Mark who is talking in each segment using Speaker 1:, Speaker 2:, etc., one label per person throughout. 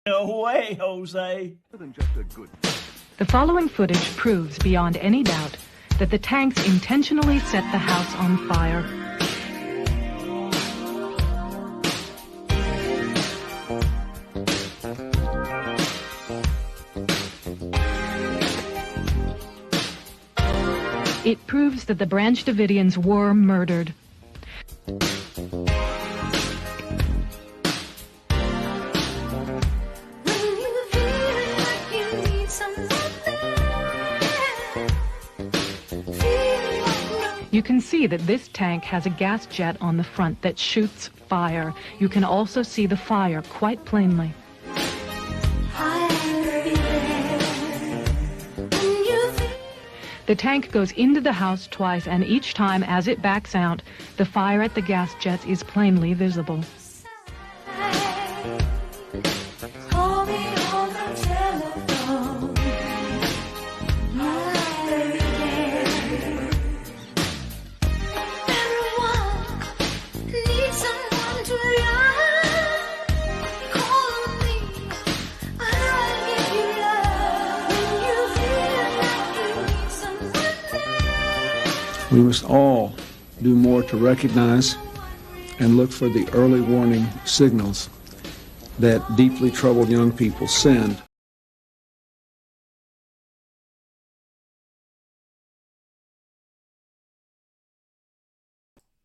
Speaker 1: No way, Jose.
Speaker 2: The following footage proves beyond any doubt that the tanks intentionally set the house on fire. It proves that the Branch Davidians were murdered. You can see that this tank has a gas jet on the front that shoots fire. You can also see the fire quite plainly. The tank goes into the house twice, and each time as it backs out, the fire at the gas jets is plainly visible.
Speaker 3: We must all do more to recognize and look for the early warning signals that deeply troubled young people send.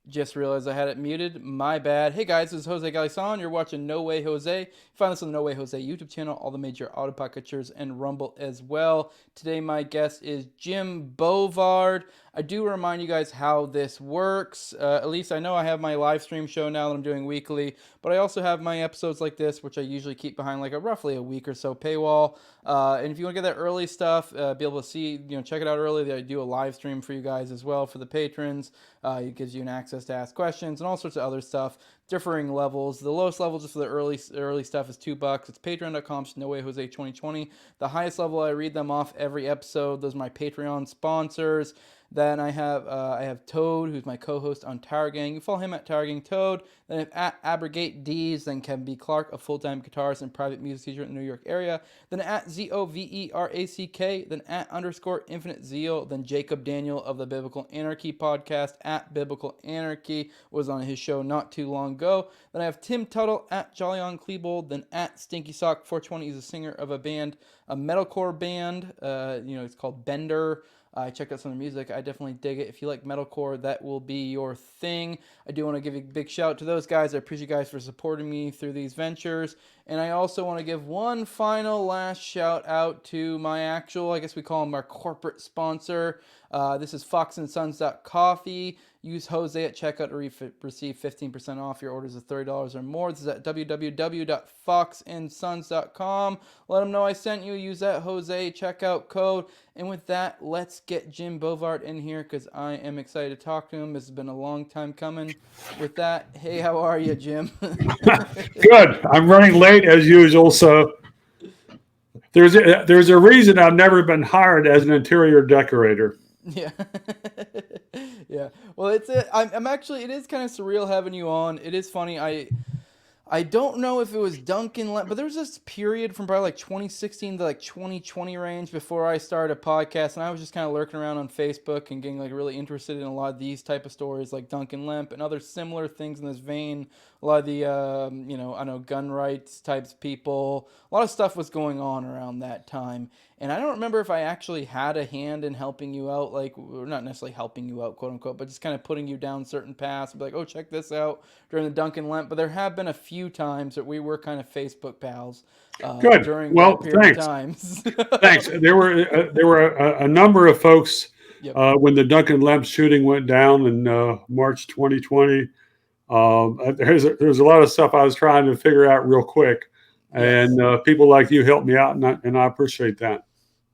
Speaker 4: Just realized I had it muted. My bad. Hey guys, this is Jose Galison. You're watching No Way Jose. You find us on the No Way Jose YouTube channel, all the major auto podcatchers, and Rumble as well. Today my guest is Jim Bovard. I do remind you guys how this works. At least I know I have my live stream show now that I'm doing weekly, but I also have my episodes like this, which I usually keep behind like roughly a week or so paywall. And if you want to get that early stuff, be able to see, check it out early. I do a live stream for you guys as well for the patrons. It gives you an access to ask questions and all sorts of other stuff, differing levels. The lowest level just for the early stuff is $2. It's patreon.com/NoWayJose2020. The highest level, I read them off every episode. Those are my Patreon sponsors. Then I have Toad, who's my co-host on Tower Gang. You follow him at Tower Gang Toad. Then I have at Abrogate D's. Then Kevin B. Clark, a full-time guitarist and private music teacher in the New York area. Then at ZOVERACK. Then at _Infinite Zeal. Then Jacob Daniel of the Biblical Anarchy podcast at Biblical Anarchy was on his show not too long ago. Then I have Tim Tuttle at Jolly on Klebold. Then at Stinky Sock 420. He's a singer of a band, a metalcore band. It's called Bender. I checked out some of the music. I definitely dig it. If you like metalcore, that will be your thing. I do want to give a big shout out to those guys. I appreciate you guys for supporting me through these ventures. And I also want to give one final last shout out to my actual, I guess we call him our corporate sponsor. This is foxandsons.coffee. Use Jose at checkout to receive 15% off your orders of $30 or more. This is at www.foxandsons.com. Let them know I sent you. Use that Jose checkout code. And with that, let's get Jim Bovard in here because I am excited to talk to him. This has been a long time coming. With that, hey, how are you, Jim?
Speaker 5: Good. I'm running late as usual, so there's a reason I've never been hired as an interior decorator.
Speaker 4: Yeah. Yeah. Well, I'm actually, it is kind of surreal having you on. It is funny. I don't know if it was Duncan Lemp, but there was this period from probably like 2016 to like 2020 range before I started a podcast, and I was just kind of lurking around on Facebook and getting like really interested in a lot of these type of stories like Duncan Lemp and other similar things in this vein. A lot of the, gun rights types people. A lot of stuff was going on around that time. And I don't remember if I actually had a hand in helping you out, like, not necessarily helping you out, quote unquote, but just kind of putting you down certain paths. Be like, oh, check this out during the Duncan Lemp. But there have been a few times that we were kind of Facebook pals.
Speaker 5: Good.
Speaker 4: During
Speaker 5: well,
Speaker 4: that period
Speaker 5: thanks.
Speaker 4: of times.
Speaker 5: Thanks. There were a number of folks when the Duncan Lemp shooting went down in March 2020. There's a lot of stuff I was trying to figure out real quick. And people like you helped me out, and I appreciate that.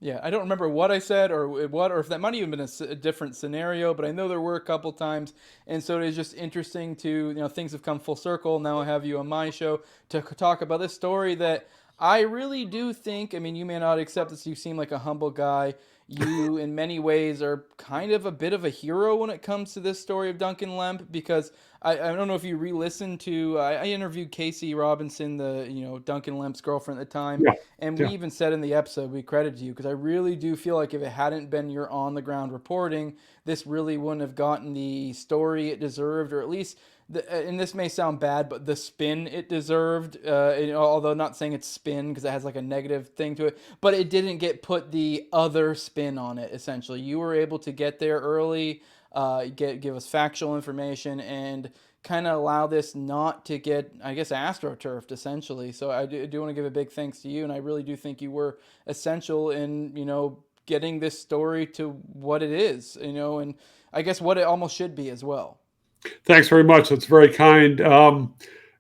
Speaker 4: Yeah, I don't remember what I said or if that might have even been a different scenario, but I know there were a couple times, and so it is just interesting to, things have come full circle. Now I have you on my show to talk about this story that I really do think, I mean, you may not accept this, you seem like a humble guy. you in many ways are kind of a bit of a hero when it comes to this story of Duncan Lemp, because I don't know if you re-listened to, I interviewed Casey Robinson, the Duncan Lemp's girlfriend at the time,
Speaker 5: Yeah.
Speaker 4: and
Speaker 5: Yeah.
Speaker 4: we even said in the episode, we credited you, because I really do feel like if it hadn't been your on-the-ground reporting, this really wouldn't have gotten the story it deserved, or at least, and this may sound bad, but the spin it deserved, although not saying it's spin because it has like a negative thing to it, but it didn't get put the other spin on it, essentially. You were able to get there early, give us factual information, and kind of allow this not to get, I guess, astroturfed, essentially. So I do want to give a big thanks to you, and I really do think you were essential in, getting this story to what it is, and I guess what it almost should be as well.
Speaker 5: Thanks very much. That's very kind. It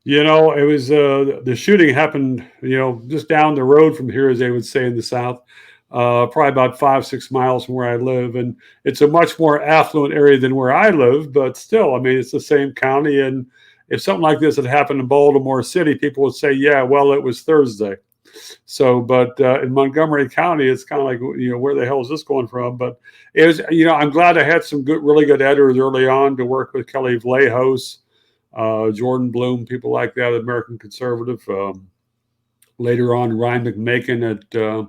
Speaker 5: was the shooting happened, just down the road from here, as they would say in the South, probably about 5-6 miles from where I live. And it's a much more affluent area than where I live, but still, I mean, it's the same county. And if something like this had happened in Baltimore City, people would say, yeah, well, it was Thursday. So, but in Montgomery County, it's kind of like, where the hell is this going from? But it was, I'm glad I had some really good editors early on to work with. Kelly Vlahos, Jordan Bloom, people like that, American Conservative. Later on, Ryan McMakin at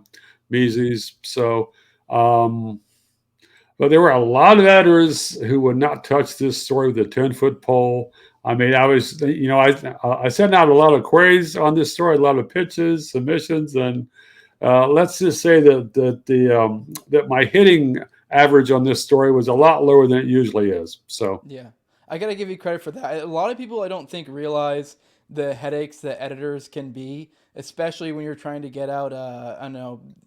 Speaker 5: Mises. So, but there were a lot of editors who would not touch this story with a 10-foot pole. I mean, I was, I sent out a lot of queries on this story, a lot of pitches, submissions, and let's just say that my hitting average on this story was a lot lower than it usually is. So
Speaker 4: yeah, I got to give you credit for that. A lot of people, I don't think, realize the headaches that editors can be, especially when you're trying to get out,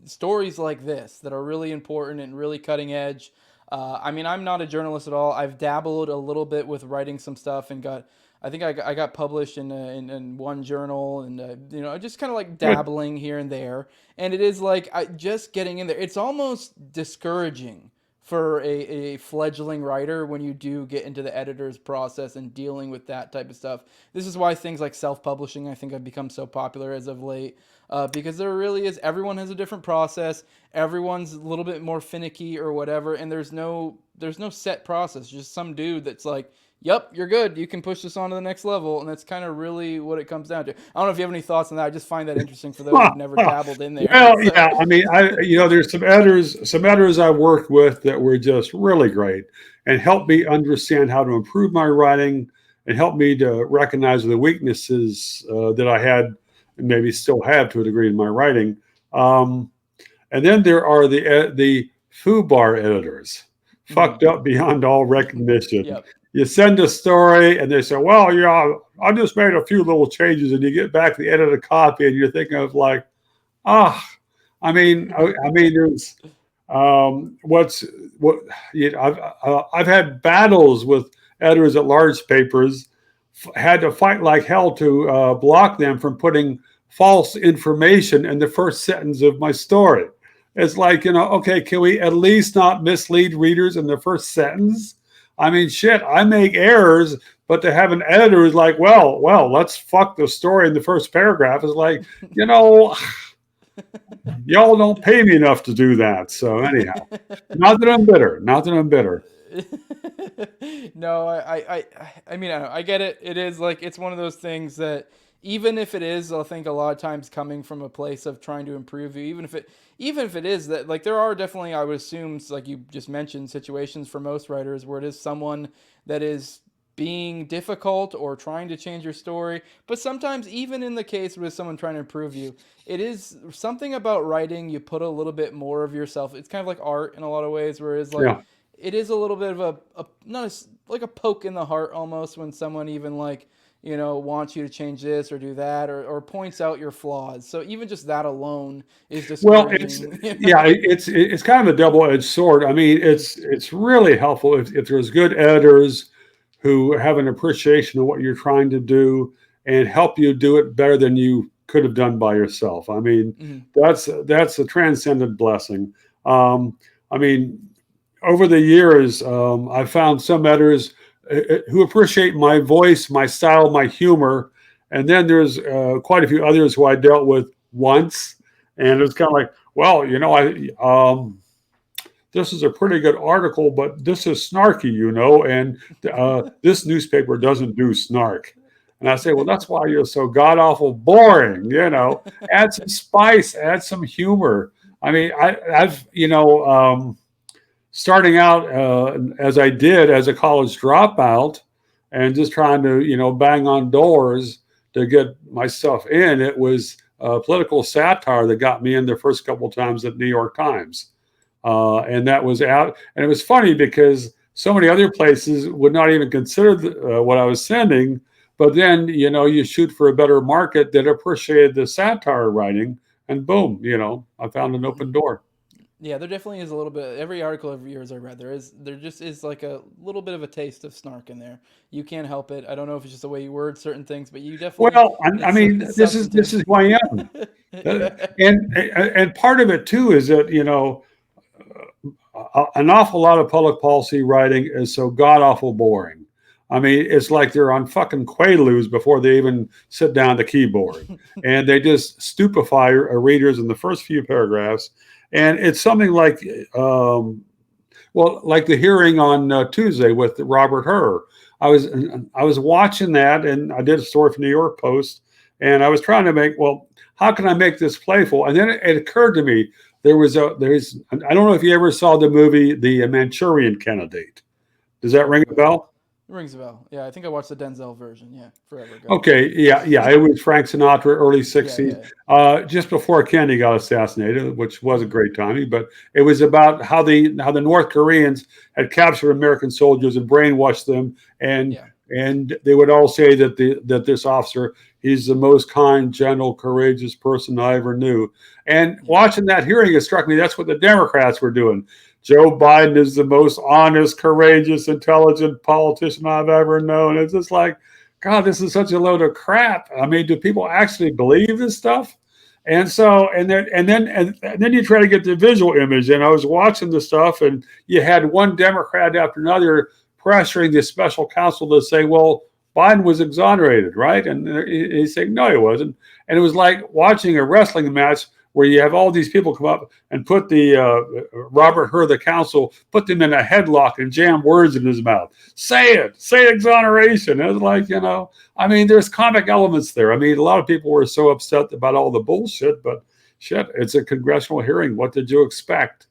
Speaker 4: stories like this that are really important and really cutting edge. I mean, I'm not a journalist at all. I've dabbled a little bit with writing some stuff and I think I got published in one journal, and just kind of like dabbling here and there. And it is like just getting in there. It's almost discouraging for a fledgling writer when you do get into the editor's process and dealing with that type of stuff. This is why things like self-publishing, I think, have become so popular as of late, because there really is, everyone has a different process, everyone's a little bit more finicky or whatever, and there's no set process, just some dude that's like, yep, you're good, you can push this on to the next level, and that's kind of really what it comes down to. I don't know if you have any thoughts on that. I just find that interesting for those who've never dabbled in there.
Speaker 5: Well, yeah, I mean, there's some editors I worked with that were just really great and helped me understand how to improve my writing and helped me to recognize the weaknesses that I had and maybe still have to a degree in my writing. And then there are the FUBAR editors, fucked up beyond all recognition.
Speaker 4: Yep.
Speaker 5: You send a story and they say, well, yeah, I just made a few little changes, and you get back the edited copy and you're thinking of like, I mean, there's I've had battles with editors at large papers, had to fight like hell to block them from putting false information in the first sentence of my story. It's like, okay, can we at least not mislead readers in the first sentence? I mean, shit, I make errors, but to have an editor who's like, well, let's fuck the story in the first paragraph is like, y'all don't pay me enough to do that. So anyhow, not that I'm bitter.
Speaker 4: No, I mean, I get it. It is like, it's one of those things that even if it is, I think a lot of times coming from a place of trying to improve you, even if it is that, like, there are definitely, I would assume, like you just mentioned, situations for most writers where it is someone that is being difficult or trying to change your story. But sometimes, even in the case with someone trying to improve you, it is something about writing, you put a little bit more of yourself. It's kind of like art in a lot of ways, where it's like, it is a little bit of like a poke in the heart almost when someone even like, wants you to change this or do that, or points out your flaws. So even just that alone is discouraging.
Speaker 5: Well, it's kind of a double-edged sword. I mean, it's really helpful if there's good editors who have an appreciation of what you're trying to do and help you do it better than you could have done by yourself. I mean, that's a transcendent blessing. I mean, over the years, I've found some editors who appreciate my voice, my style, my humor. And then there's quite a few others who I dealt with once. And it's kind of like, well, this is a pretty good article, but this is snarky, and this newspaper doesn't do snark. And I say, well, that's why you're so god awful boring. Add some spice, add some humor. I mean, I've starting out as I did as a college dropout, and just trying to bang on doors to get my stuff in. It was political satire that got me in the first couple of times at New York Times. And that was out. And it was funny because so many other places would not even consider what I was sending. But then, you shoot for a better market that appreciated the satire writing. And boom, I found an open door.
Speaker 4: Yeah, there definitely is a little bit. Every article of yours I read, there just is like a little bit of a taste of snark in there. You can't help it. I don't know if it's just the way you word certain things, but you definitely.
Speaker 5: Well, I mean, this is who I am, and part of it too is that an awful lot of public policy writing is so god awful boring. I mean, it's like they're on fucking Quaaludes before they even sit down at the keyboard, and they just stupefy readers in the first few paragraphs. And it's something like, like the hearing on Tuesday with Robert Hur. I was watching that, and I did a story for New York Post, and I was trying to how can I make this playful? And then it occurred to me I don't know if you ever saw the movie The Manchurian Candidate. Does that ring a bell?
Speaker 4: It rings a bell. Yeah, I think I watched the Denzel version. Yeah, forever ago.
Speaker 5: Okay, yeah. It was Frank Sinatra, early 60s, just before Kennedy got assassinated, which was a great timing. But it was about how the North Koreans had captured American soldiers and brainwashed them, and they would all say that this officer, he's the most kind, gentle, courageous person I ever knew. And watching that hearing, it struck me that's what the Democrats were doing. Joe Biden is the most honest, courageous, intelligent politician I've ever known. It's just like, God, this is such a load of crap. I mean, do people actually believe this stuff? And so, and then you try to get the visual image. And I was watching the stuff, and you had one Democrat after another pressuring the special counsel to say, well, Biden was exonerated, right? And he's saying, no, he wasn't. And it was like watching a wrestling match where you have all these people come up and put the Robert Hur, the counsel, put them in a headlock and jam words in his mouth. Say exoneration. It was like, I mean, there's comic elements there. I mean, a lot of people were so upset about all the bullshit, but shit, it's a congressional hearing. What did you expect?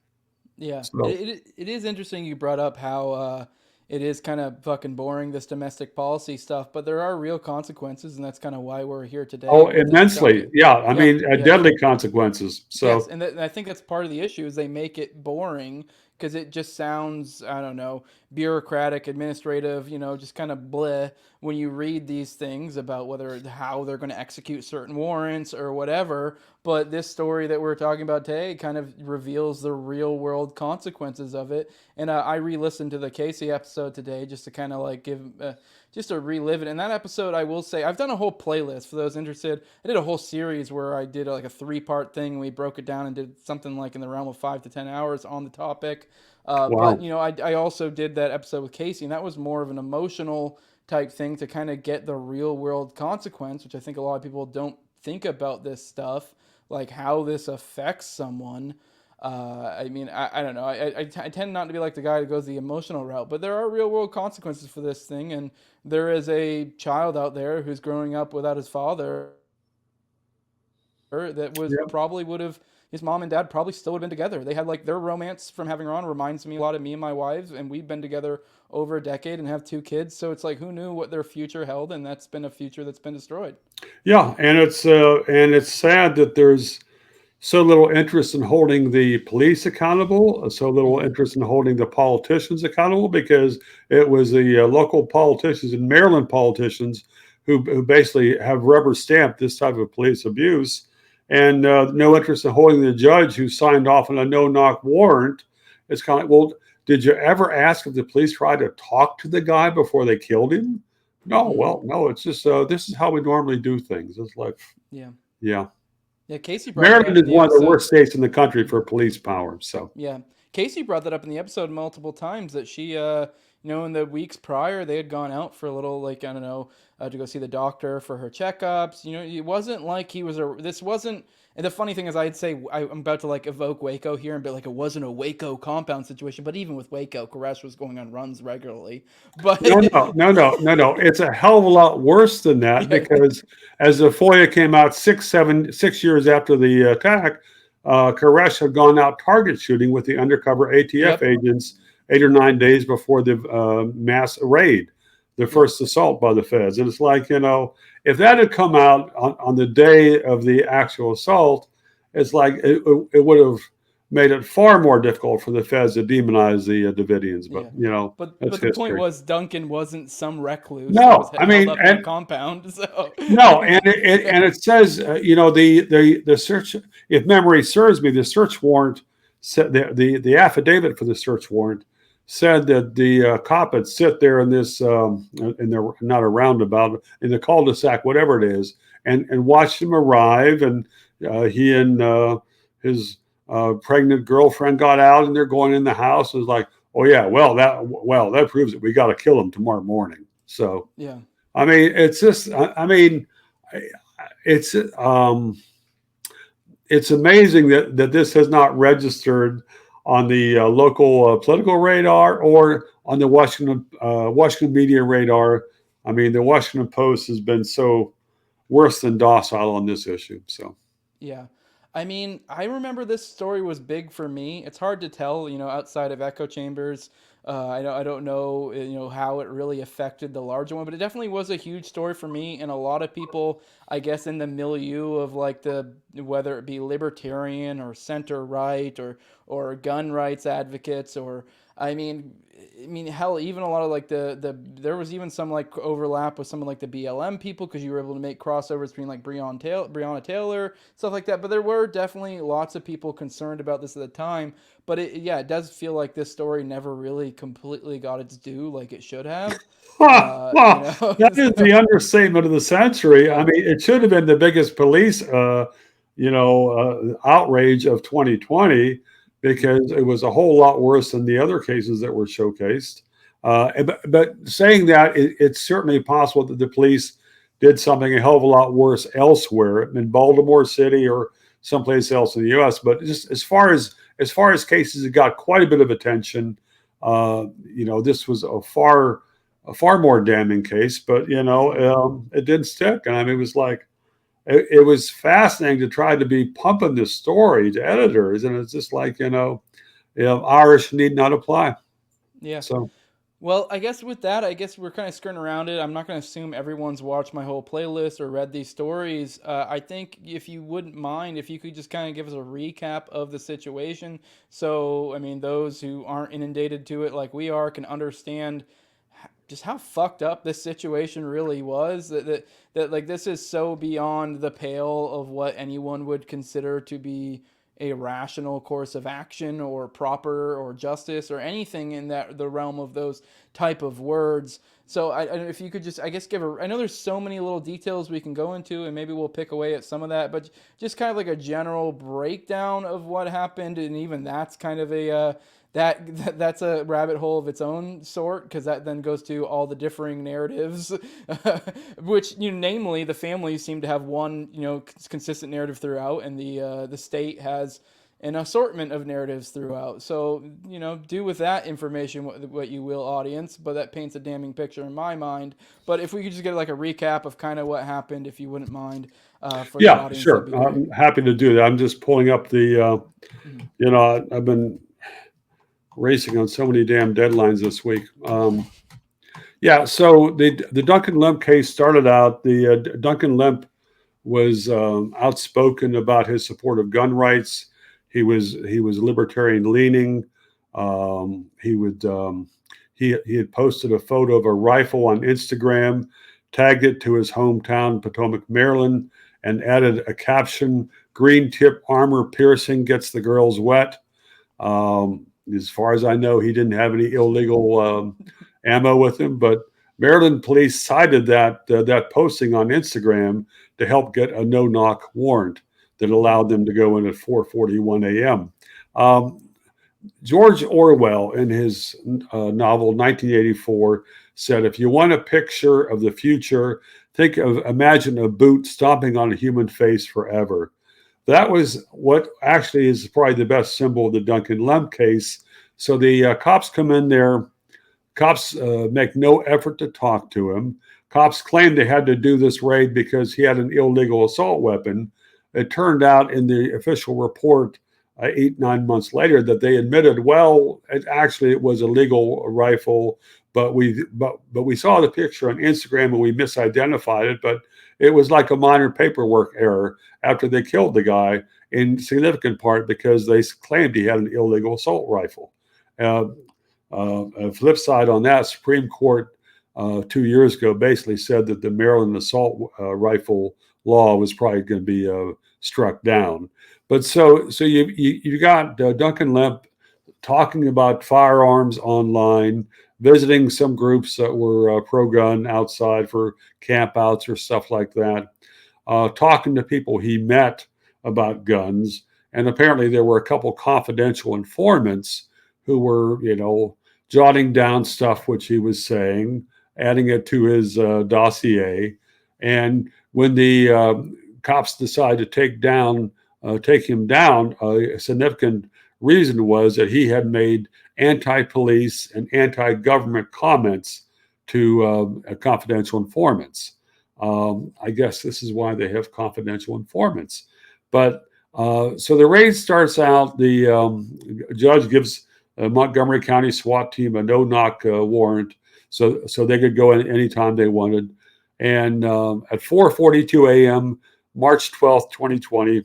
Speaker 4: Yeah, so. It is interesting you brought up how it is kind of fucking boring, this domestic policy stuff, but there are real consequences, and that's kind of why we're here today.
Speaker 5: Oh, immensely. Yeah. I mean, deadly consequences. So,
Speaker 4: yes, and I think that's part of the issue is they make it boring because it just sounds, I don't know, bureaucratic, administrative, just kind of bleh when you read these things about how they're going to execute certain warrants or whatever. But this story that we're talking about today kind of reveals the real world consequences of it. And I re-listened to the Casey episode today just to kind of like just to relive it. In that episode, I will say, I've done a whole playlist for those interested. I did a whole series where I did like a 3-part thing. We broke it down and did something like in the realm of 5 to 10 hours on the topic. Wow. But, I also did that episode with Casey, and that was more of an emotional type thing to kind of get the real world consequence, which I think a lot of people don't think about this stuff, like how this affects someone. I mean, I don't know. I tend not to be like the guy who goes the emotional route, but there are real world consequences for this thing. And there is a child out there who's growing up without his father that was probably would have, his mom and dad probably still would have been together. They had like their romance from having her on reminds me a lot of me and my wife, and we've been together over a decade and have 2 kids. So it's like, who knew what their future held? And that's been a future that's been destroyed.
Speaker 5: Yeah. And it's sad that there's so little interest in holding the police accountable, so little interest in holding the politicians accountable, because it was the local politicians and Maryland politicians who basically have rubber stamped this type of police abuse, and no interest in holding the judge who signed off on a no-knock warrant. It's kind of like, well, did you ever ask if the police tried to talk to the guy before they killed him? No, well, no, it's just this is how we normally do things. It's like, yeah.
Speaker 4: Yeah, Casey.
Speaker 5: Maryland is one of the worst states in the country for police power. So
Speaker 4: yeah, Casey brought that up in the episode multiple times that she, in the weeks prior, they had gone out for a little, like, I don't know, to go see the doctor for her checkups. It wasn't like this wasn't. And the funny thing is, I'd say I'm about to like evoke Waco here and be like, it wasn't a Waco compound situation. But even with Waco, Koresh was going on runs regularly. But
Speaker 5: no. It's a hell of a lot worse than that, because as the FOIA came out 6 years after the attack, Koresh had gone out target shooting with the undercover ATF agents 8 or 9 days before the mass raid, the first assault by the feds. And it's like, if that had come out on the day of the actual assault, it's like it would have made it far more difficult for the feds to demonize the Davidians. But
Speaker 4: but the point was, Duncan wasn't some recluse.
Speaker 5: No,
Speaker 4: that was held up in a compound. So
Speaker 5: no, and it says the search. If memory serves me, the search warrant said the affidavit for the search warrant said that the cop had sit there in this and they're not a roundabout, in the cul-de-sac, whatever it is, and watched him arrive, and he and his pregnant girlfriend got out, and they're going in the house. It was like, oh yeah, well that proves it. We got to kill him tomorrow morning. So
Speaker 4: yeah,
Speaker 5: I mean, it's just, it's amazing that this has not registered on the local political radar or on the Washington media radar. I mean, the Washington Post has been so worse than docile on this issue. So
Speaker 4: yeah. I mean, I remember this story was big for me. It's hard to tell, outside of echo chambers. I don't know, how it really affected the larger one, but it definitely was a huge story for me, and a lot of people, I guess, in the milieu of like whether it be libertarian or center right or gun rights advocates, or I mean, hell, even a lot of like there was even some like overlap with someone like the BLM people, because you were able to make crossovers between like Breonna Taylor, stuff like that. But there were definitely lots of people concerned about this at the time. But it does feel like this story never really completely got its due like it should have.
Speaker 5: That is the understatement of the century. I mean, it should have been the biggest police, outrage of 2020, because it was a whole lot worse than the other cases that were showcased. But saying that, it's certainly possible that the police did something a hell of a lot worse elsewhere, in Baltimore City or someplace else in the U.S. But just as far as cases that got quite a bit of attention, this was a far more damning case. But it didn't stick, and I mean, it was like, it was fascinating to try to be pumping this story to editors, and it's just like, Irish need not apply.
Speaker 4: Yeah.
Speaker 5: So,
Speaker 4: well, I guess with that, we're kind of skirting around it. I'm not going to assume everyone's watched my whole playlist or read these stories. I think if you wouldn't mind, if you could just kind of give us a recap of the situation. So, I mean, those who aren't inundated to it like we are can understand just how fucked up this situation really was, that like this is so beyond the pale of what anyone would consider to be a rational course of action or proper or justice or anything in the realm of those type of words. So if you could just, I guess, I know there's so many little details we can go into, and maybe we'll pick away at some of that, but just kind of like a general breakdown of what happened. And even that's kind of that's a rabbit hole of its own sort, because that then goes to all the differing narratives, which, namely, the families seem to have one, consistent narrative throughout, and the state has an assortment of narratives throughout. So, do with that information what you will, audience, but that paints a damning picture in my mind. But if we could just get like a recap of kind of what happened, if you wouldn't mind, for the audience.
Speaker 5: Sure. I'm happy to do that. I'm just pulling up the, I've been racing on so many damn deadlines this week. So the Duncan Lemp case started out. The Duncan Lemp was outspoken about his support of gun rights. He was libertarian leaning. He had posted a photo of a rifle on Instagram, tagged it to his hometown, Potomac, Maryland, and added a caption: "Green tip armor piercing gets the girls wet." As far as I know, he didn't have any illegal ammo with him, but Maryland police cited that posting on Instagram to help get a no-knock warrant that allowed them to go in at 4:41 a.m. George Orwell, in his novel 1984, said, if you want a picture of the future, imagine a boot stomping on a human face forever. That was what actually is probably the best symbol of the Duncan Lemp case. So the cops come in there. Cops make no effort to talk to him. Cops claimed they had to do this raid because he had an illegal assault weapon. It turned out in the official report 8-9 months later that they admitted, well, it was a legal rifle, but we saw the picture on Instagram and we misidentified it, but it was like a minor paperwork error after they killed the guy, in significant part because they claimed he had an illegal assault rifle. A flip side on that, Supreme Court 2 years ago basically said that the Maryland assault rifle law was probably going to be struck down. But so you got Duncan Lemp talking about firearms online, visiting some groups that were pro-gun outside for campouts or stuff like that, talking to people he met about guns. And apparently there were a couple confidential informants who were, jotting down stuff which he was saying, adding it to his dossier. And when the cops decided to take him down, a significant reason was that he had made anti-police and anti-government comments to confidential informants. I guess this is why they have confidential informants. But so the raid starts out, the judge gives Montgomery County SWAT team a no-knock warrant, so they could go in anytime they wanted. And at 4:42 a.m., March 12th, 2020,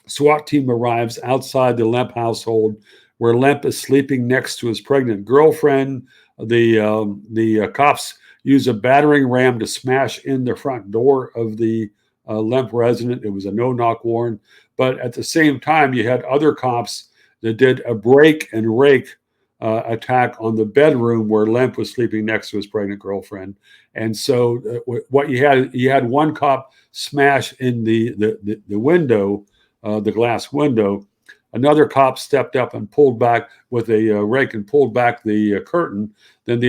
Speaker 5: SWAT team arrives outside the Lemp household, where Lemp is sleeping next to his pregnant girlfriend. The cops use a battering ram to smash in the front door of the Lemp resident. It was a no-knock warrant. But at the same time, you had other cops that did a break and rake attack on the bedroom where Lemp was sleeping next to his pregnant girlfriend. And so what you had one cop smash in the window, the glass window. Another cop stepped up and pulled back with a rake and pulled back the curtain. Then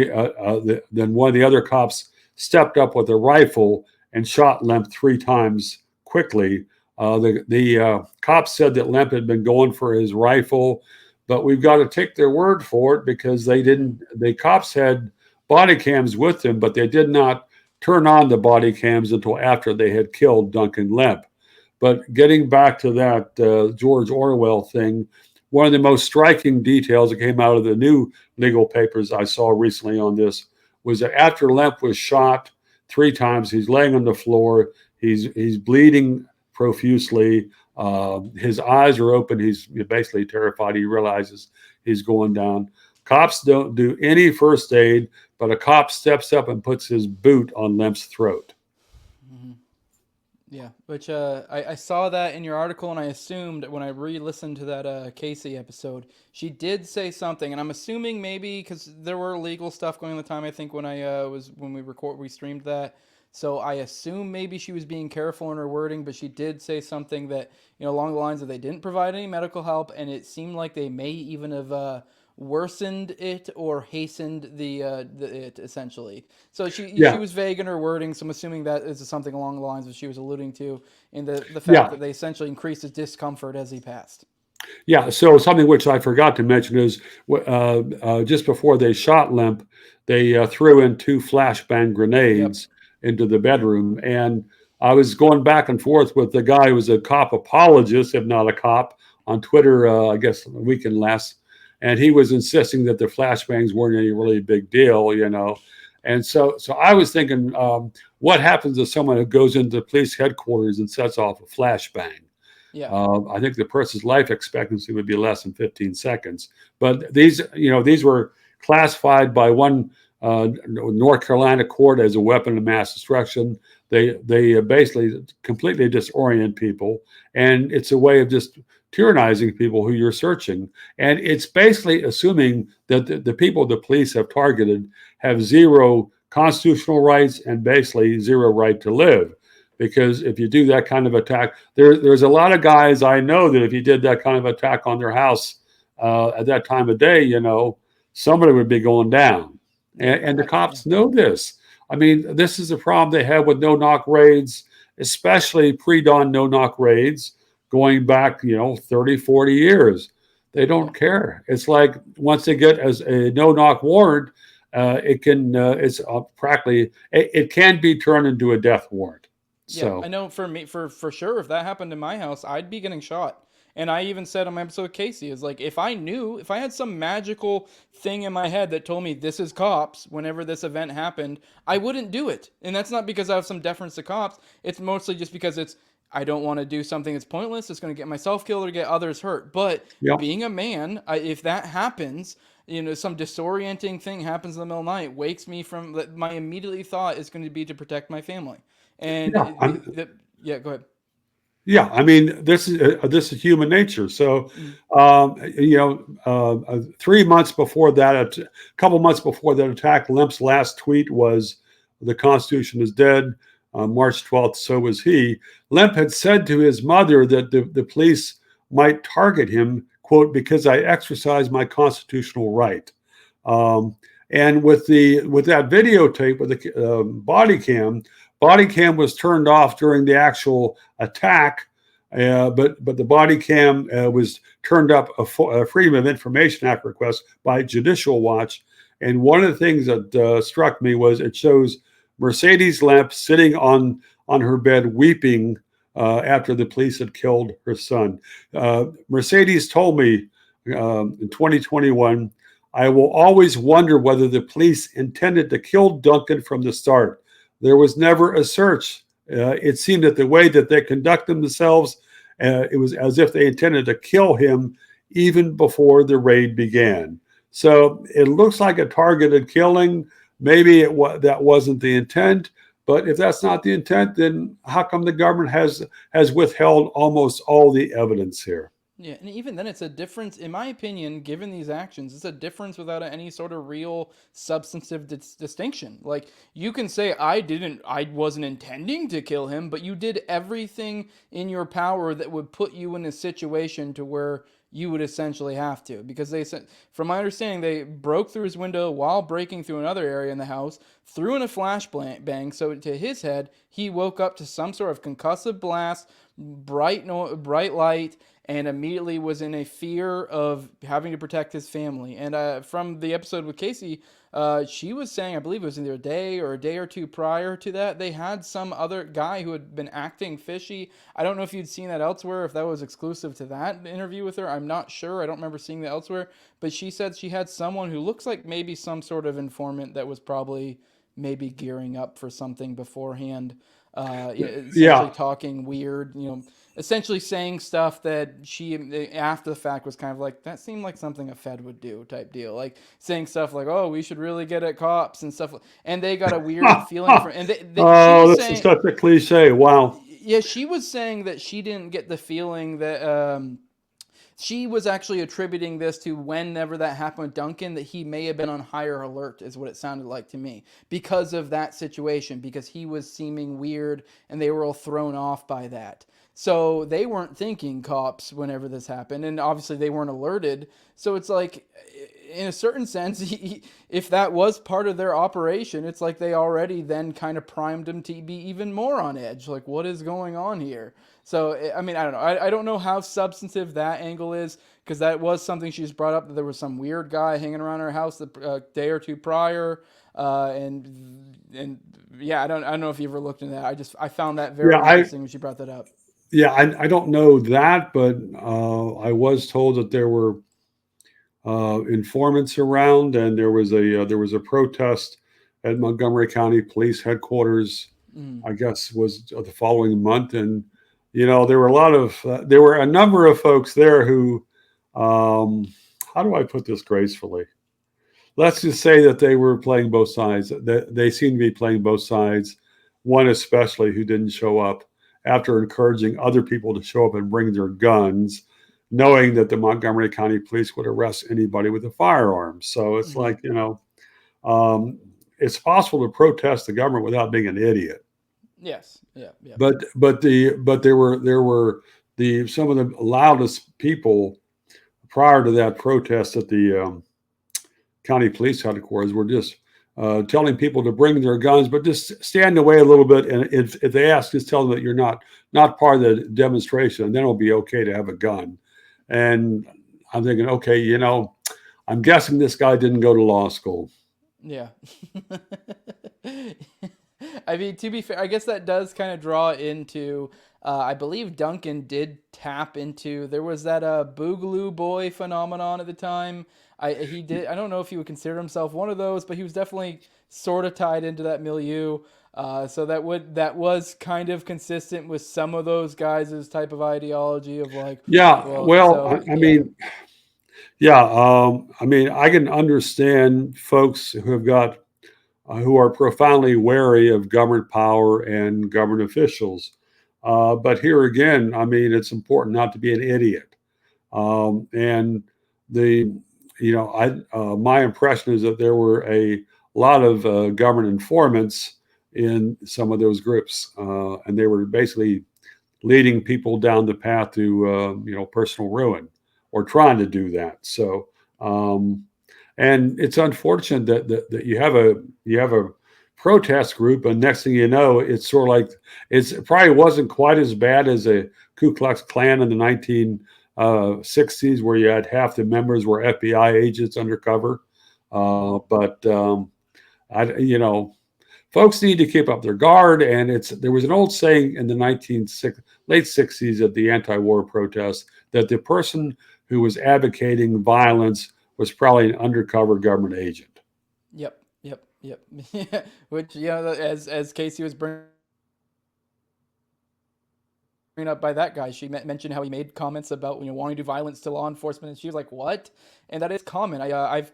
Speaker 5: then one of the other cops stepped up with a rifle and shot Lemp 3 times quickly. The cops said that Lemp had been going for his rifle, but we've got to take their word for it because the cops had body cams with them, but they did not turn on the body cams until after they had killed Duncan Lemp. But getting back to that George Orwell thing, one of the most striking details that came out of the new legal papers I saw recently on this was that after Lemp was shot 3 times, he's laying on the floor, he's bleeding profusely, his eyes are open, he's basically terrified, he realizes he's going down. Cops don't do any first aid, but a cop steps up and puts his boot on Lemp's throat.
Speaker 4: Mm-hmm. Yeah, which I saw that in your article, and I assumed when I re-listened to that Casey episode, she did say something, and I'm assuming maybe because there were legal stuff going on at the time. I think when we streamed that, so I assume maybe she was being careful in her wording, but she did say something that along the lines of they didn't provide any medical help, and it seemed like they may even have worsened it or hastened it essentially. So she was vague in her wording, so I'm assuming that is something along the lines that she was alluding to in the fact that they essentially increased his discomfort as he passed.
Speaker 5: Yeah, so something which I forgot to mention is just before they shot Lemp, they threw in 2 flashbang grenades into the bedroom, and I was going back and forth with the guy who was a cop apologist, if not a cop, on Twitter, I guess the weekend last. And he was insisting that the flashbangs weren't any really big deal, And so I was thinking, what happens to someone who goes into police headquarters and sets off a flashbang? Yeah. I think the person's life expectancy would be less than 15 seconds. But these were classified by one North Carolina court as a weapon of mass destruction. They basically completely disorient people, and it's a way of just tyrannizing people who you're searching. And it's basically assuming that the people the police have targeted have 0 constitutional rights and basically 0 right to live. Because if you do that kind of attack, there's a lot of guys I know that if you did that kind of attack on their house, at that time of day, somebody would be going down. And the cops know this. I mean, this is a problem they have with no-knock raids, especially pre-dawn no-knock raids going back, 30, 40 years. They don't care. It's like once they get as a no-knock warrant, it can be turned into a death warrant. So
Speaker 4: I know for me, for sure, if that happened in my house, I'd be getting shot. And I even said on my episode with Casey, is like, if I had some magical thing in my head that told me this is cops whenever this event happened, I wouldn't do it. And that's not because I have some deference to cops. It's mostly just because I don't want to do something that's pointless. It's going to get myself killed or get others hurt. But being a man, if that happens, some disorienting thing happens in the middle of the night, wakes me from, my immediate thought is going to be to protect my family. And go ahead.
Speaker 5: Yeah, I mean, this is human nature. So, 3 months before that, a couple months before that attack, Lemp's last tweet was, "The Constitution is dead." March 12th, so was he. Lemp had said to his mother that the police might target him, quote, "because I exercise my constitutional right." And with that videotape, with the body cam was turned off during the actual attack, but the body cam was turned up a Freedom of Information Act request by Judicial Watch. And one of the things that struck me was it shows Mercedes Lemp sitting on her bed weeping after the police had killed her son. Mercedes told me in 2021, "I will always wonder whether the police intended to kill Duncan from the start. There was never a search. It seemed that the way that they conduct themselves, it was as if they intended to kill him even before the raid began." So it looks like a targeted killing. Maybe that wasn't the intent, but if that's not the intent, then how come the government has withheld almost all the evidence here?
Speaker 4: Yeah, and even then, it's a difference, in my opinion, given these actions, it's a difference without any sort of real substantive distinction. Like, you can say, I wasn't intending to kill him, but you did everything in your power that would put you in a situation to where you would essentially have to. Because they said, from my understanding, they broke through his window while breaking through another area in the house, threw in a flashbang, so to his head, he woke up to some sort of concussive blast, bright light, and immediately was in a fear of having to protect his family. And from the episode with Casey, she was saying, I believe it was either a day or two prior to that, they had some other guy who had been acting fishy. I don't know if you'd seen that elsewhere, if that was exclusive to that interview with her. I'm not sure. I don't remember seeing that elsewhere. But she said she had someone who looks like maybe some sort of informant that was probably maybe gearing up for something beforehand. Essentially talking weird, essentially saying stuff that she, after the fact, was kind of like, that seemed like something a Fed would do type deal. Like saying stuff like, "Oh, we should really get at cops" and stuff. And they got a weird feeling from, and
Speaker 5: this is such a cliche. Wow.
Speaker 4: Yeah, she was saying that she didn't get the feeling that, she was actually attributing this to whenever that happened with Duncan, that he may have been on higher alert, is what it sounded like to me, because of that situation, because he was seeming weird and they were all thrown off by that. So they weren't thinking cops whenever this happened, and obviously they weren't alerted. So it's like, in a certain sense, if that was part of their operation, it's like they already then kind of primed him to be even more on edge. Like, what is going on here? So, I mean, I don't know. I don't know how substantive that angle is, because that was something she's brought up, that there was some weird guy hanging around her house the day or two prior. And yeah, I don't know if you ever looked into that. I found that very interesting when she brought that up.
Speaker 5: Yeah, I don't know that, but I was told that there were informants around, and there was a protest at Montgomery County Police Headquarters. I guess was the following month, and there were a number of folks there who, how do I put this gracefully? Let's just say that they were playing both sides. They seemed to be playing both sides. One especially who didn't show up, after encouraging other people to show up and bring their guns, knowing that the Montgomery County Police would arrest anybody with a firearm. So it's like, it's possible to protest the government without being an idiot.
Speaker 4: Yes. Yeah.
Speaker 5: But there were some of the loudest people prior to that protest at the county police headquarters were just telling people to bring their guns, but just stand away a little bit. And if they ask, just tell them that you're not part of the demonstration, and then it'll be okay to have a gun. And I'm thinking, okay, you know, I'm guessing this guy didn't go to law school.
Speaker 4: Yeah. I mean, to be fair, I guess that does kind of draw into, I believe Duncan did tap into, there was that Boogaloo Boy phenomenon at the time. I don't know if he would consider himself one of those, but he was definitely sort of tied into that milieu. So that was kind of consistent with some of those guys' type of ideology of like,
Speaker 5: I mean, I can understand folks who have got who are profoundly wary of government power and government officials. But here again, I mean, it's important not to be an idiot. And my impression is that there were a lot of government informants in some of those groups, and they were basically leading people down the path to personal ruin, or trying to do that. So, and it's unfortunate that you have a protest group, and next thing you know, it's sort of like it probably wasn't quite as bad as a Ku Klux Klan in the 1960s, where you had half the members were FBI agents undercover. But folks need to keep up their guard, and there was an old saying in the late 60s at the anti-war protests that the person who was advocating violence was probably an undercover government agent.
Speaker 4: Yep. Which, as Casey was bringing up by that guy, she mentioned how he made comments about wanting to do violence to law enforcement, and she was like, "What?" And that is common. I have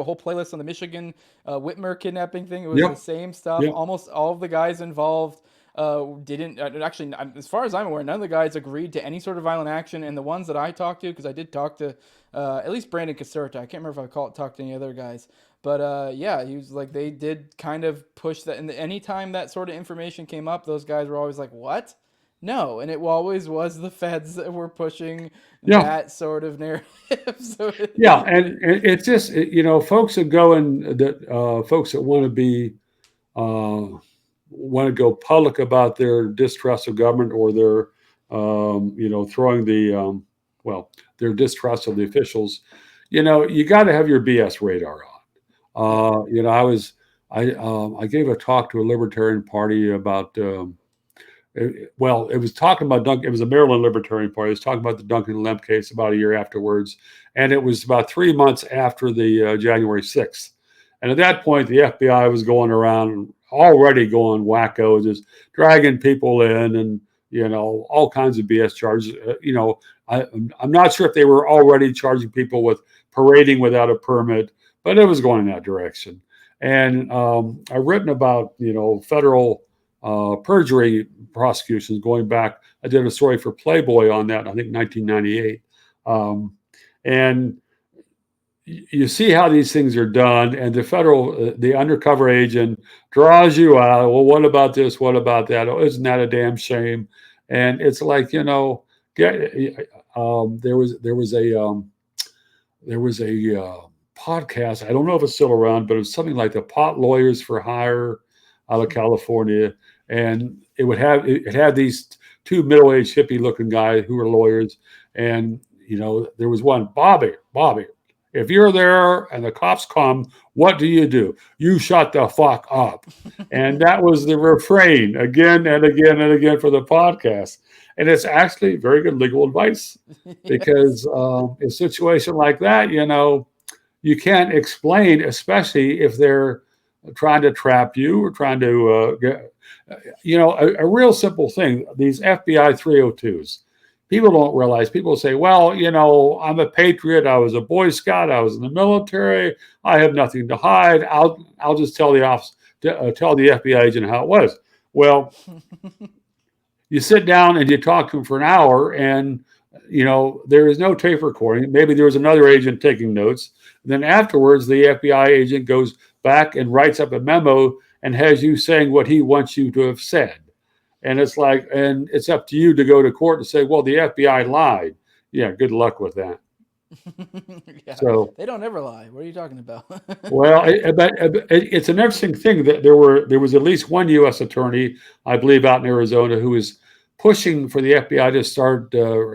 Speaker 4: a whole playlist on the Michigan Whitmer kidnapping thing. It was the same stuff. Yep. Almost all of the guys involved didn't actually, as far as I'm aware, none of the guys agreed to any sort of violent action. And the ones that I talked to, because I did talk to at least Brandon Caserta, I can't remember if I talked to any other guys, but he was like, they did kind of push that. And anytime that sort of information came up, those guys were always like, "What?" No, and it always was the feds that were pushing that sort of narrative.
Speaker 5: And it's just folks that go folks that want to be want to go public about their distrust of government, or their throwing their distrust of the officials. You got to have your BS radar on. I gave a talk to a Libertarian Party about. It was talking about Duncan. It was a Maryland Libertarian Party. It was talking about the Duncan Lemp case about a year afterwards, and it was about 3 months after the January 6th. And at that point, the FBI was going around, already going wacko, just dragging people in, and all kinds of BS charges. I'm not sure if they were already charging people with parading without a permit, but it was going in that direction. And I've written about federal perjury prosecutions going back. I did a story for Playboy on that, I think 1998. And you see how these things are done, and the undercover agent draws you out. Well, what about this? What about that? Oh, isn't that a damn shame? And it's like, there was a podcast. I don't know if it's still around, but it was something like the Pot Lawyers for Hire out of California. And it had these two middle-aged hippie-looking guys who were lawyers. And, there was one, Bobby, if you're there and the cops come, what do? You shut the fuck up. And that was the refrain again and again and again for the podcast. And it's actually very good legal advice, because in a situation like that, you can't explain, especially if they're trying to trap you or trying to a real simple thing. These FBI 302s, people don't realize. People say, well, I'm a patriot. I was a Boy Scout. I was in the military. I have nothing to hide. I'll just tell the FBI agent how it was. Well, you sit down and you talk to him for an hour, and there is no tape recording. Maybe there was another agent taking notes. Then afterwards, the FBI agent goes back and writes up a memo and has you saying what he wants you to have said. And it's up to you to go to court and say, well, the FBI lied. Yeah, good luck with that.
Speaker 4: Yeah,
Speaker 5: So,
Speaker 4: they don't ever lie. What are you talking about?
Speaker 5: well, it's an interesting thing that there was at least one U.S. attorney, I believe, out in Arizona who was pushing for the FBI to start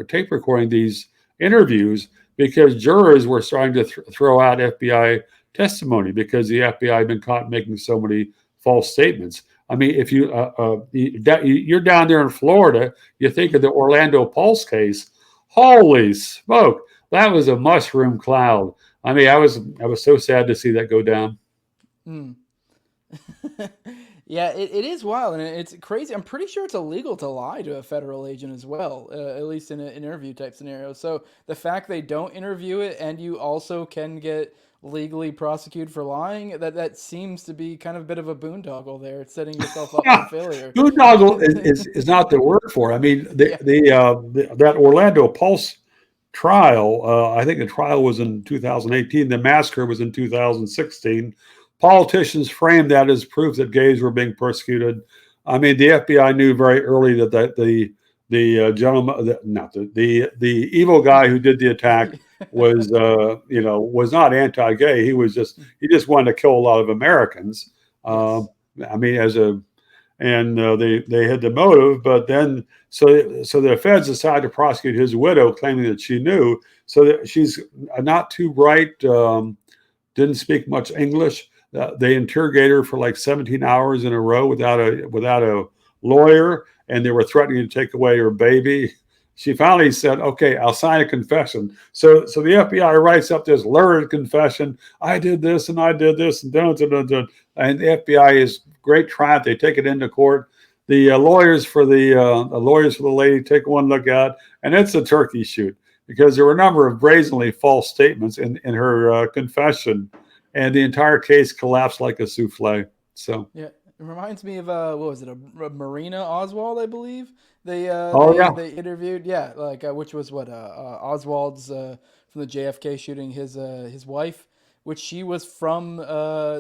Speaker 5: tape recording these interviews because jurors were starting to throw out FBI testimony because the FBI had been caught making so many false statements. I mean, if you're down there in Florida, you think of the Orlando Pulse case. Holy smoke, that was a mushroom cloud. I mean, I was so sad to see that go down.
Speaker 4: Mm. Yeah, it is wild and it's crazy. I'm pretty sure it's illegal to lie to a federal agent as well, at least in an interview type scenario. So the fact they don't interview it and you also can get legally prosecuted for lying, that seems to be kind of a bit of a boondoggle there. It's setting yourself up for failure.
Speaker 5: Boondoggle is not the word for it. I mean,
Speaker 4: Yeah.
Speaker 5: That Orlando Pulse trial, I think the trial was in 2018. The massacre was in 2016. Politicians framed that as proof that gays were being persecuted. I mean, the FBI knew very early that the gentleman, not the evil guy who did the attack was was not anti-gay. He just wanted to kill a lot of Americans.
Speaker 4: Yes.
Speaker 5: I mean, they had the motive, but then so the feds decided to prosecute his widow, claiming that she knew. So that she's not too bright, didn't speak much English. They interrogated her for like 17 hours in a row without a lawyer, and they were threatening to take away her baby. She finally said, "Okay, I'll sign a confession." So the FBI writes up this lurid confession. I did this and I did this and dun, dun, dun, dun. And the FBI is great triumph. They take it into court. The lawyers for the lady take one look at it, and it's a turkey shoot because there were a number of brazenly false statements in her confession, and the entire case collapsed like a souffle. So
Speaker 4: Yeah, it reminds me of what was it, a Marina Oswald, I believe. They they interviewed, yeah, like which was what Oswald's from the JFK shooting, his wife, which she was from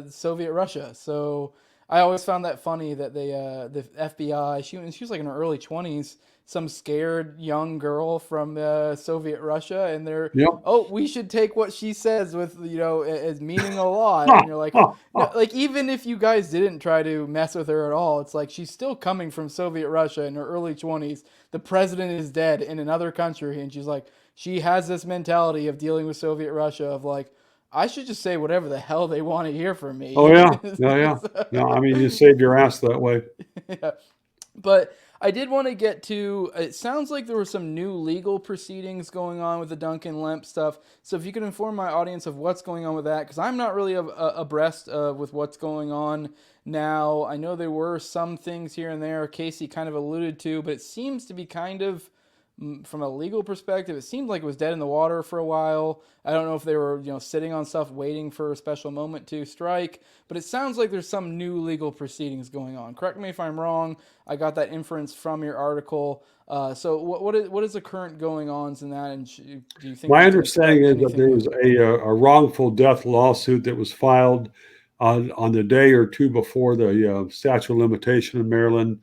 Speaker 4: Soviet Russia. So I always found that funny that the FBI, she was like in her early 20s, some scared young girl from Soviet Russia, and they're,
Speaker 5: Yep.
Speaker 4: oh, we should take what she says with as meaning a lot, and you're like, no, like even if you guys didn't try to mess with her at all, it's like she's still coming from Soviet Russia in her early 20s. The president is dead in another country, and she's like, she has this mentality of dealing with Soviet Russia of like, I should just say whatever the hell they want to hear from me.
Speaker 5: Oh yeah, yeah. I mean, you saved your ass that way.
Speaker 4: Yeah. But I did want to get to, it sounds like there were some new legal proceedings going on with the Duncan Lemp stuff. So if you could inform my audience of what's going on with that, because I'm not really abreast with what's going on now. I know there were some things here and there Casey kind of alluded to, but it seems to be kind of, from a legal perspective, it seemed like it was dead in the water for a while. I don't know if they were, sitting on stuff waiting for a special moment to strike, but it sounds like there's some new legal proceedings going on. Correct me if I'm wrong. I got that inference from your article. So what is the current going ons in that? And do you think
Speaker 5: my understanding is that there was a wrongful death lawsuit that was filed on the day or two before the statute of limitation in Maryland.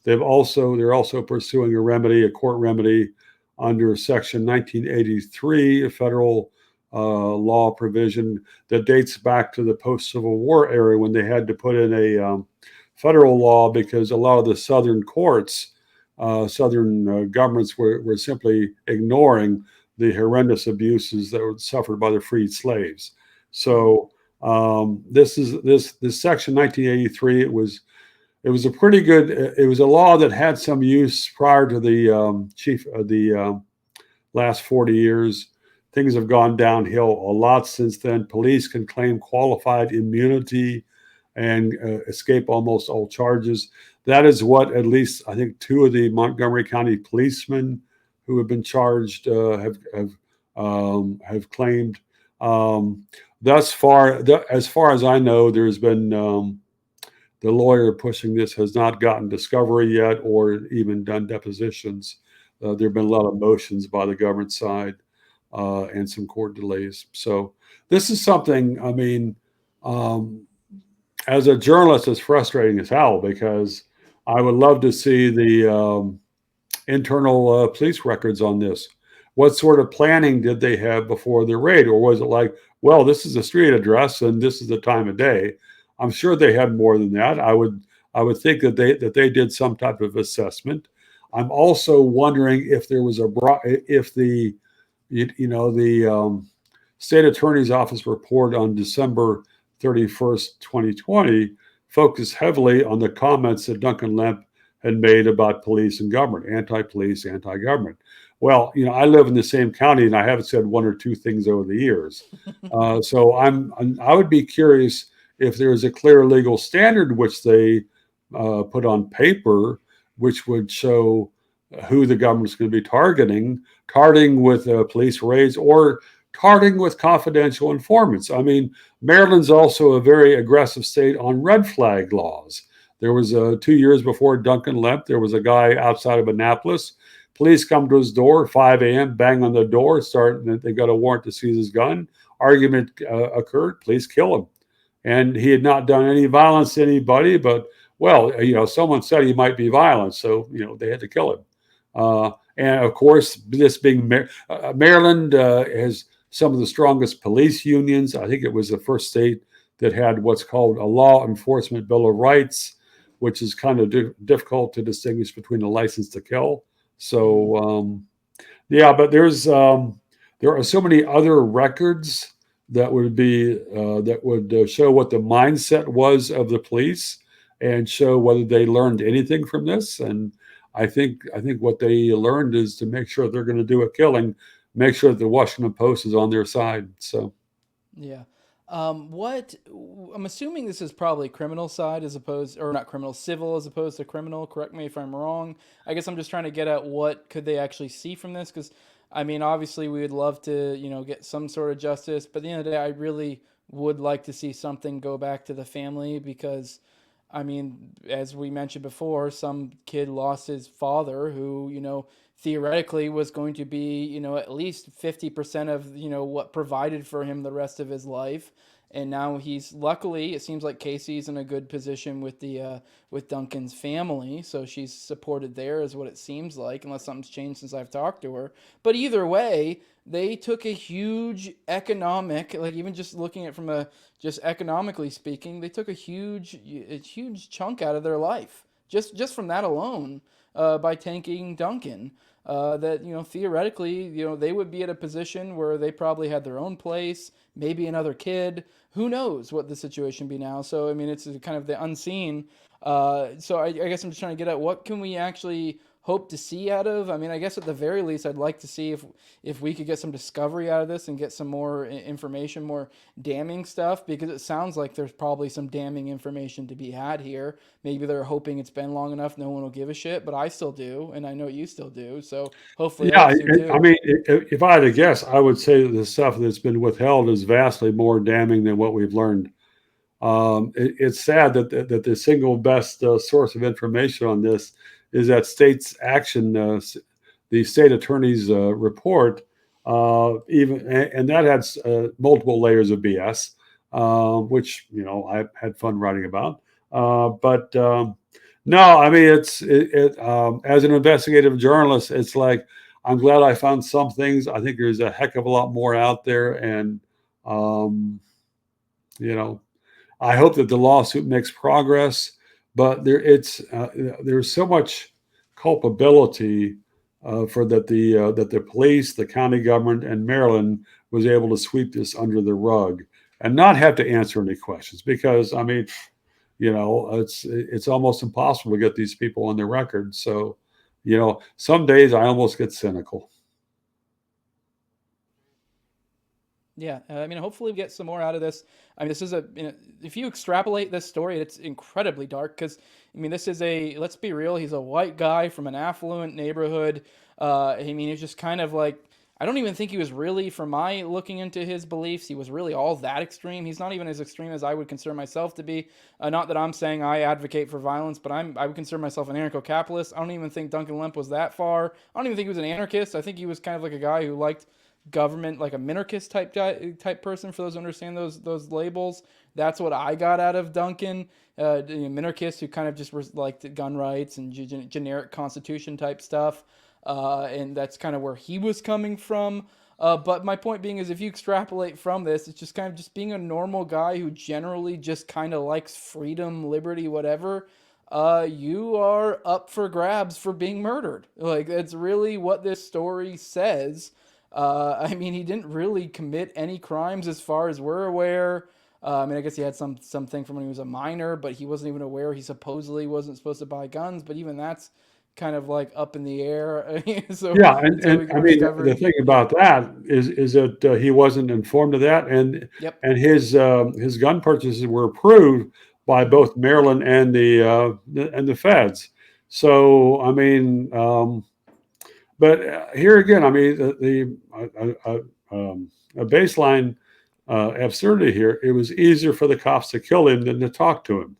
Speaker 5: They're also pursuing a court remedy under Section 1983, a federal law provision that dates back to the post-Civil War era when they had to put in a federal law because a lot of the southern courts, southern governments were simply ignoring the horrendous abuses that were suffered by the freed slaves. So this Section 1983. It was a pretty good. It was a law that had some use prior to the last 40 years. Things have gone downhill a lot since then. Police can claim qualified immunity and escape almost all charges. That is what at least I think two of the Montgomery County policemen who have been charged have claimed. Thus far, as far as I know, there's been. The lawyer pushing this has not gotten discovery yet or even done depositions. There have been a lot of motions by the government side and some court delays. So this is something, I mean, as a journalist, it's frustrating as hell because I would love to see the internal police records on this. what sort of planning did they have before the raid? Or was it like, well, this is a street address and this is the time of day? I'm sure they had more than that. I would think that they did some type of assessment. I'm also wondering if there was if the state attorney's office report on December 31st, 2020 focused heavily on the comments that Duncan Lemp had made about police and government, anti-police, anti-government. Well, I live in the same county, and I haven't said one or two things over the years. So I would be curious if there is a clear legal standard which they put on paper, which would show who the government's going to be targeting with police raids or targeting with confidential informants. I mean, Maryland's also a very aggressive state on red flag laws. There was 2 years before Duncan Lemp, there was a guy outside of Annapolis. Police come to his door, 5 a.m., bang on the door, they got a warrant to seize his gun. Argument occurred, police kill him. And he had not done any violence to anybody, but, someone said he might be violent, so, they had to kill him. And of course, this being Maryland has some of the strongest police unions. I think it was the first state that had what's called a law enforcement bill of rights, which is kind of difficult to distinguish between a license to kill. So, but there are so many other records that would show what the mindset was of the police and show whether they learned anything from this. And I think what they learned is to make sure they're going to do a killing, make sure that the Washington Post is on their side. So,
Speaker 4: yeah. I'm assuming this is probably criminal side civil as opposed to criminal. Correct me if I'm wrong. I guess I'm just trying to get at what could they actually see from this? Because, I mean, obviously we would love to, get some sort of justice, but at the end of the day, I really would like to see something go back to the family because, I mean, as we mentioned before, some kid lost his father who, theoretically was going to be, at least 50% of, what provided for him the rest of his life. And now luckily, it seems like Casey's in a good position with with Duncan's family. So she's supported there is what it seems like, unless something's changed since I've talked to her. But either way, they took a huge even just looking at it from just economically speaking, they took a huge chunk out of their life. Just from that alone, by tanking Duncan. That theoretically they would be at a position where they probably had their own place, maybe another kid. Who knows what the situation be now? So I mean, it's kind of the unseen. So I guess I'm just trying to get at what can we actually hope to see out of. I mean, I guess at the very least, I'd like to see if we could get some discovery out of this and get some more information, more damning stuff, because it sounds like there's probably some damning information to be had here. Maybe they're hoping it's been long enough, no one will give a shit, but I still do, and I know you still do. So hopefully,
Speaker 5: yeah. I mean, if I had to guess, I would say that the stuff that's been withheld is vastly more damning than what we've learned. It's sad that the single best source of information on this is that state's action, the state attorney's report, and that had multiple layers of BS, which I had fun writing about. But no, I mean as an investigative journalist, it's like I'm glad I found some things. I think there's a heck of a lot more out there, and I hope that the lawsuit makes progress. But there's so much culpability that the police, the county government, and Maryland was able to sweep this under the rug and not have to answer any questions, because I mean, it's almost impossible to get these people on their record. So, some days I almost get cynical.
Speaker 4: Yeah, I mean, hopefully we get some more out of this. I mean, this is if you extrapolate this story, it's incredibly dark because, I mean, let's be real, he's a white guy from an affluent neighborhood. I mean, he's just kind of like, I don't even think he was really, from my looking into his beliefs, he was really all that extreme. He's not even as extreme as I would consider myself to be. Not that I'm saying I advocate for violence, but I would consider myself an anarcho-capitalist. I don't even think Duncan Lemp was that far. I don't even think he was an anarchist. I think he was kind of like a guy who liked government, like a minarchist type person, for those who understand those labels. That's what I got out of Duncan. Minarchist who kind of just liked gun rights and generic constitution type stuff. and that's kind of where he was coming from. But my point being is, if you extrapolate from this, it's just kind of just being a normal guy who generally just kind of likes freedom, liberty, whatever. You are up for grabs for being murdered. Like, that's really what this story says. I mean, he didn't really commit any crimes as far as we're aware. I mean, I guess he had something from when he was a minor, but he wasn't even aware. He supposedly wasn't supposed to buy guns, but even that's kind of like up in the air. So
Speaker 5: yeah, and I mean, the thing about that is that he wasn't informed of that, and
Speaker 4: Yep.
Speaker 5: and his gun purchases were approved by both Maryland and the feds. So I mean, but here again, I mean, a baseline absurdity here. It was easier for the cops to kill him than to talk to him.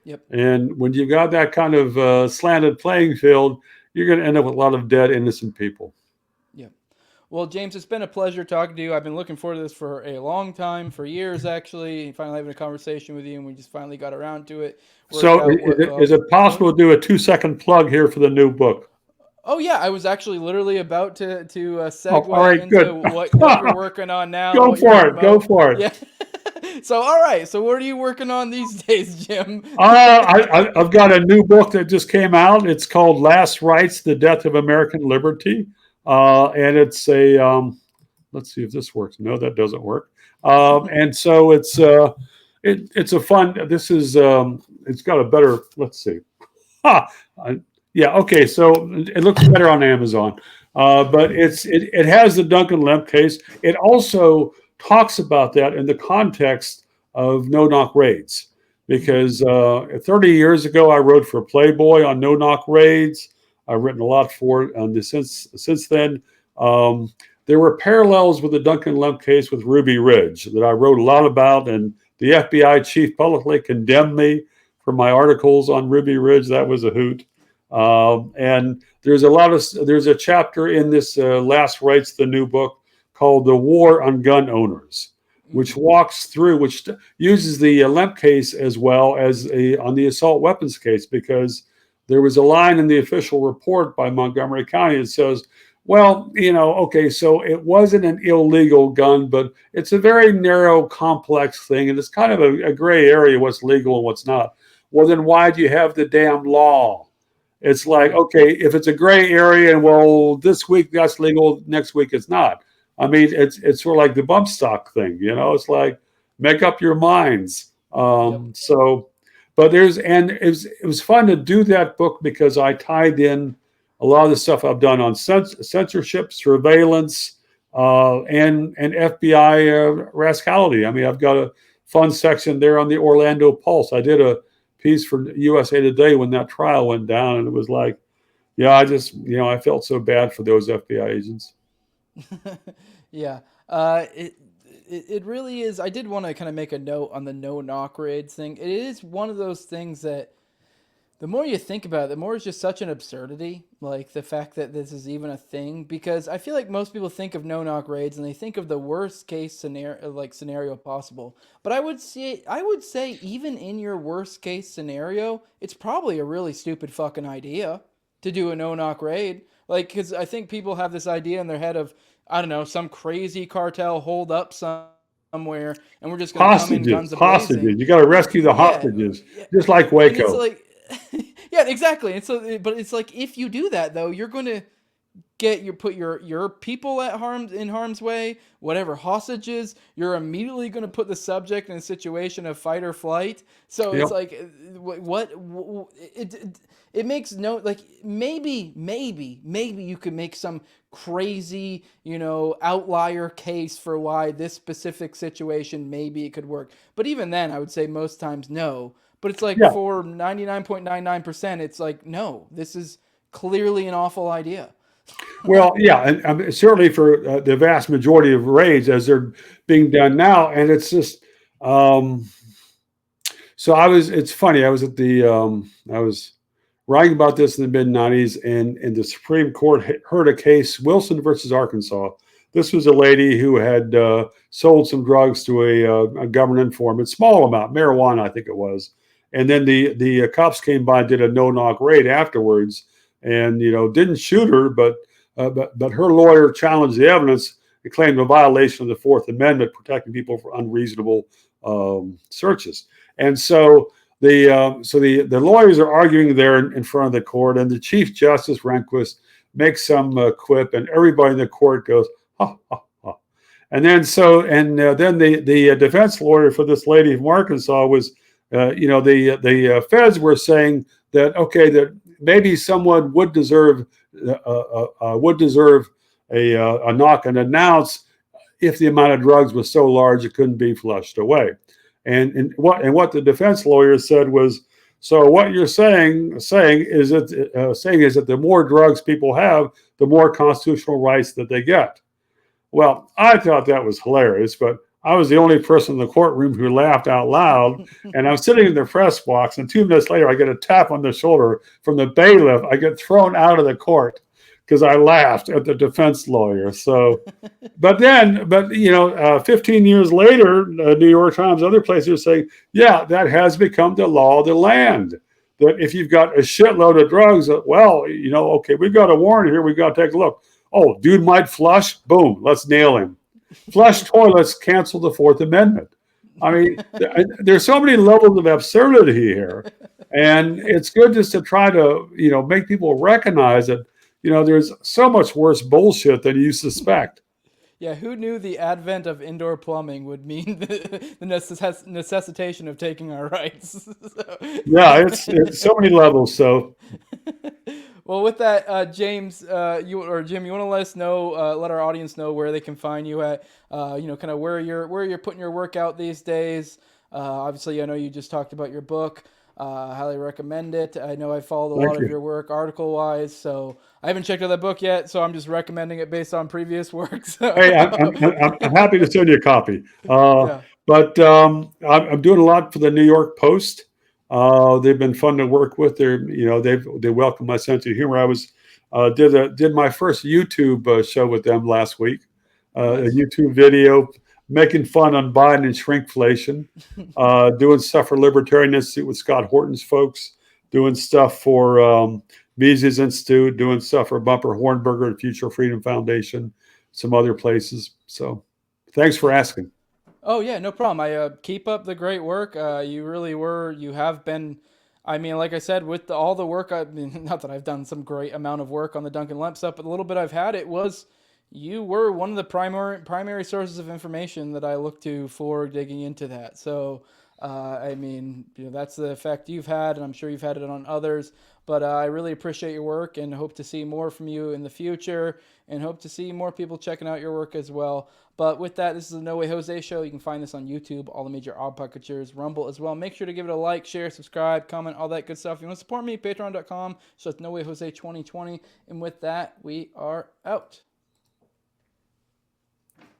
Speaker 4: Yep.
Speaker 5: And when you've got that kind of slanted playing field, you're going to end up with a lot of dead, innocent people.
Speaker 4: Yep. Well, James, it's been a pleasure talking to you. I've been looking forward to this for a long time, for years actually. Finally having a conversation with you, and we just finally got around to it.
Speaker 5: So, is it possible to do a 2-second plug here for the new book?
Speaker 4: Oh yeah, I was actually literally about to segue
Speaker 5: right,
Speaker 4: into what you're working on now.
Speaker 5: Go for it.
Speaker 4: Yeah. So, all right. So, what are you working on these days, Jim?
Speaker 5: I've got a new book that just came out. It's called Last Rites: The Death of American Liberty. And it's a, let's see if this works. No, that doesn't work. And so it's a fun, this is, it's got a better, let's see. Yeah, okay, so it looks better on Amazon. But it has the Duncan Lemp case. It also talks about that in the context of no-knock raids. Because 30 years ago, I wrote for Playboy on no-knock raids. I've written a lot for it since then. There were parallels with the Duncan Lemp case with Ruby Ridge that I wrote a lot about, and the FBI chief publicly condemned me for my articles on Ruby Ridge. That was a hoot. And there's a chapter in this Last Rites, the new book, called The War on Gun Owners, which which uses the Lemp case as well as on the assault weapons case, because there was a line in the official report by Montgomery County that says, well, okay, so it wasn't an illegal gun, but it's a very narrow, complex thing, and it's kind of a gray area what's legal and what's not. Well, then why do you have the damn law? It's like, okay, if it's a gray area, and well, this week that's legal, next week it's not. I mean, it's sort of like the bump stock thing, It's like, make up your minds. So, but it was fun to do that book because I tied in a lot of the stuff I've done on censorship, surveillance, and FBI rascality. I mean, I've got a fun section there on the Orlando Pulse. I did a piece for USA Today when that trial went down, and it was like, yeah, I felt so bad for those FBI agents.
Speaker 4: Yeah. It really is. I did want to kind of make a note on the no-knock raids thing. It is one of those things that the more you think about it, the more it's just such an absurdity, like the fact that this is even a thing, because I feel like most people think of no-knock raids and they think of the worst case scenario possible. But I would say even in your worst case scenario, it's probably a really stupid fucking idea to do a no-knock raid. Like, because I think people have this idea in their head of, I don't know, some crazy cartel hold up somewhere, and we're just going to come in guns a-blazing.
Speaker 5: Hostages. You got to rescue the hostages, just like Waco.
Speaker 4: It's like, yeah, exactly. And so, but it's like, if you do that though, you're going to put your people in harm's way, whatever hostages, you're immediately going to put the subject in a situation of fight or flight. So It's like, it makes no, like, maybe you could make some crazy, outlier case for why this specific situation, maybe it could work. But even then, I would say most times no. But it's like, for 99.99%, it's like, no, this is clearly an awful idea.
Speaker 5: Well, yeah, and certainly for the vast majority of raids as they're being done now, and it's just. It's funny. I was at I was writing about this in the mid-90s, and the Supreme Court heard a case, Wilson versus Arkansas. This was a lady who had sold some drugs to a government informant, small amount, marijuana, I think it was. And then the cops came by and did a no-knock raid afterwards, and didn't shoot her, but but her lawyer challenged the evidence and claimed a violation of the Fourth Amendment, protecting people from unreasonable searches. And so the lawyers are arguing there in front of the court, and the Chief Justice Rehnquist makes some quip, and everybody in the court goes, ha, ha, ha. And then then the defense lawyer for this lady from Arkansas was, the feds were saying that, okay, that maybe someone would deserve a knock and announce if the amount of drugs was so large it couldn't be flushed away. And what the defense lawyer said was, so what you're saying is that the more drugs people have, the more constitutional rights that they get. Well, I thought that was hilarious, but I was the only person in the courtroom who laughed out loud. And I'm sitting in the press box, and 2 minutes later, I get a tap on the shoulder from the bailiff. I get thrown out of the court because I laughed at the defense lawyer. So, but 15 years later, New York Times, other places are saying, yeah, that has become the law of the land. That if you've got a shitload of drugs, well, okay, we've got a warrant here. We've got to take a look. Oh, dude might flush. Boom, let's nail him. Flush toilets, cancel the Fourth Amendment. I mean, there's so many levels of absurdity here. And it's good just to try to, make people recognize that, there's so much worse bullshit than you suspect.
Speaker 4: Yeah, who knew the advent of indoor plumbing would mean the necessitation of taking our rights?
Speaker 5: Yeah, it's so many levels. So,
Speaker 4: well, with that, James, Jim, you want to let us know, let our audience know where they can find you at, kind of where you're putting your work out these days. Obviously, I know you just talked about your book. Highly recommend it. I know I followed a lot of your work article-wise, so I haven't checked out that book yet, so I'm just recommending it based on previous work. So.
Speaker 5: Hey, I'm happy to send you a copy. But I'm doing a lot for the New York Post. They've been fun to work with. They welcome my sense of humor. I was did my first YouTube show with them last week. A YouTube video making fun on Biden and shrinkflation, doing stuff for Libertarian Institute with Scott Horton's folks, doing stuff for Mises Institute, doing stuff for Bumper Hornberger and Future Freedom Foundation, some other places. So thanks for asking.
Speaker 4: Oh, yeah, no problem. I keep up the great work. You have been, I mean, like I said, with all the work, not that I've done some great amount of work on the Duncan Lemp stuff, but the little bit I've had, you were one of the primary sources of information that I looked to for digging into that. So, that's the effect you've had, and I'm sure you've had it on others. But I really appreciate your work and hope to see more from you in the future, and hope to see more people checking out your work as well. But with that, this is the No Way Jose Show. You can find this on YouTube, all the major odd podcatchers, Rumble as well. Make sure to give it a like, share, subscribe, comment, all that good stuff. If you want to support me, patreon.com. So it's No Way Jose 2020. And with that, we are out.